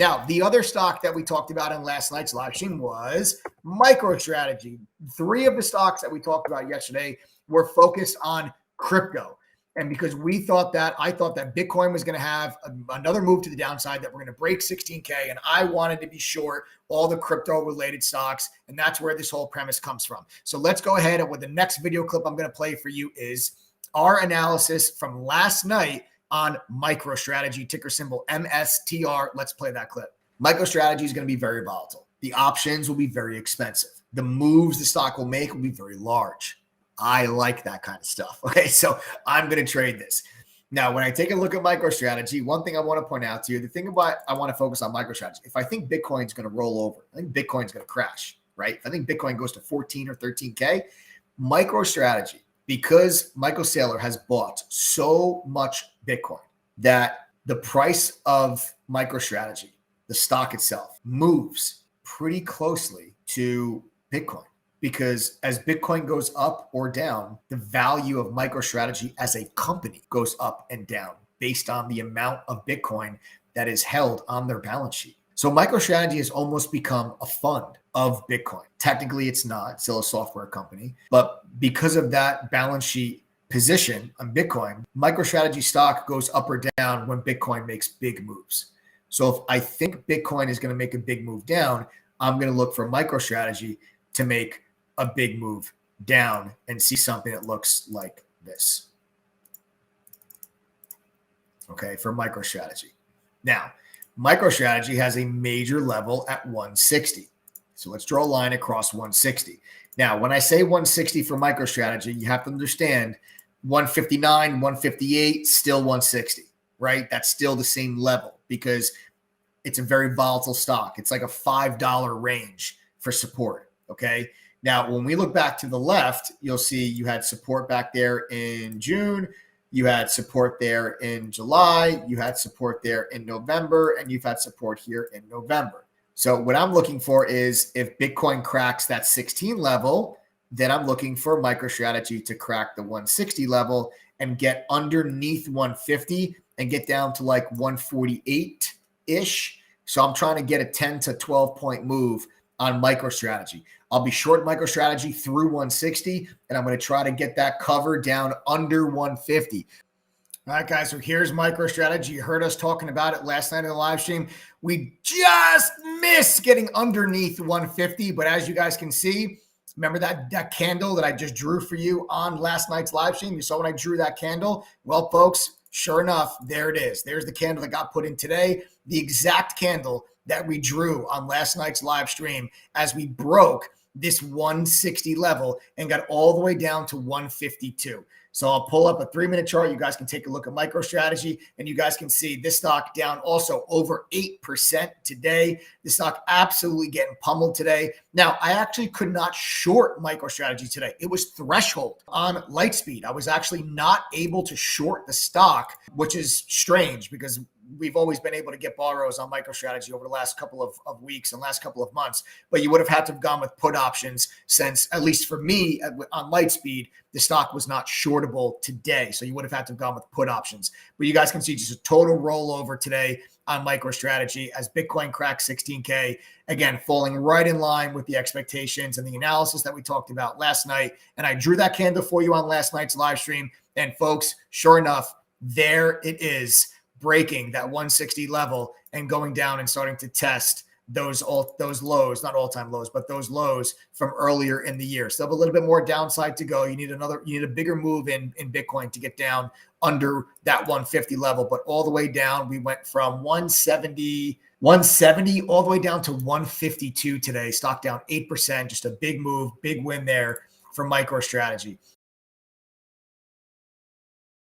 Now, the other stock that we talked about in last night's live stream was MicroStrategy. 3 of the stocks that we talked about yesterday were focused on crypto. And because I thought that Bitcoin was going to have another move to the downside, that we're going to break 16K, and I wanted to be short all the crypto related stocks. And that's where this whole premise comes from. So let's go ahead, and with the next video clip I'm going to play for you is our analysis from last night on MicroStrategy, ticker symbol MSTR. Let's play that clip. MicroStrategy is going to be very volatile. The options will be very expensive. The moves the stock will make will be very large. I like that kind of stuff. Okay, so I'm going to trade this. Now, when I take a look at MicroStrategy, one thing I want to point out to you, the thing about I want to focus on MicroStrategy, if I think Bitcoin's going to roll over, I think Bitcoin's going to crash, right? If I think Bitcoin goes to 14 or 13K, MicroStrategy, because Michael Saylor has bought so much Bitcoin that the price of MicroStrategy, the stock itself, moves pretty closely to Bitcoin. Because as Bitcoin goes up or down, the value of MicroStrategy as a company goes up and down based on the amount of Bitcoin that is held on their balance sheet. So MicroStrategy has almost become a fund of Bitcoin. Technically, it's not. It's still a software company. But because of that balance sheet position on Bitcoin, MicroStrategy stock goes up or down when Bitcoin makes big moves. So if I think Bitcoin is going to make a big move down, I'm going to look for MicroStrategy to make a big move down and see something that looks like this. Okay, for MicroStrategy. Now, MicroStrategy has a major level at 160. So let's draw a line across 160. Now, when I say 160 for MicroStrategy, you have to understand 159, 158, still 160, right? That's still the same level because it's a very volatile stock. It's like a $5 range for support, okay? Now, when we look back to the left, you'll see you had support back there in June. You had support there in July. You had support there in November, and you've had support here in November. So what I'm looking for is if Bitcoin cracks that 16 level, then I'm looking for MicroStrategy to crack the 160 level and get underneath 150 and get down to like 148-ish. So I'm trying to get a 10 to 12 point move on MicroStrategy. I'll be short MicroStrategy through 160, and I'm going to try to get that cover down under 150. All right, guys, so here's MicroStrategy. You heard us talking about it last night in the live stream. We just missed getting underneath 150, but as you guys can see, remember that candle that I just drew for you on last night's live stream? You saw when I drew that candle? Well, folks, sure enough, there it is. There's the candle that got put in today, the exact candle that we drew on last night's live stream as we broke this 160 level and got all the way down to 152. So I'll pull up a 3-minute chart. You guys can take a look at MicroStrategy, and you guys can see this stock down also over 8% today. The stock absolutely getting pummeled today. Now, I actually could not short MicroStrategy today. It was threshold on Lightspeed. I was actually not able to short the stock, which is strange because we've always been able to get borrows on MicroStrategy over the last couple of weeks and last couple of months, but you would have had to have gone with put options since, at least for me on Lightspeed, the stock was not shortable today. So you would have had to have gone with put options. But you guys can see just a total rollover today on MicroStrategy as Bitcoin cracks 16K, again, falling right in line with the expectations and the analysis that we talked about last night. And I drew that candle for you on last night's live stream. And folks, sure enough, there it is, breaking that 160 level and going down and starting to test those lows, not all-time lows, but those lows from earlier in the year. Still have a little bit more downside to go. You need a bigger move in Bitcoin to get down under that 150 level, but all the way down, we went from 170 all the way down to 152 today. Stock down 8%, just a big move, big win there for MicroStrategy.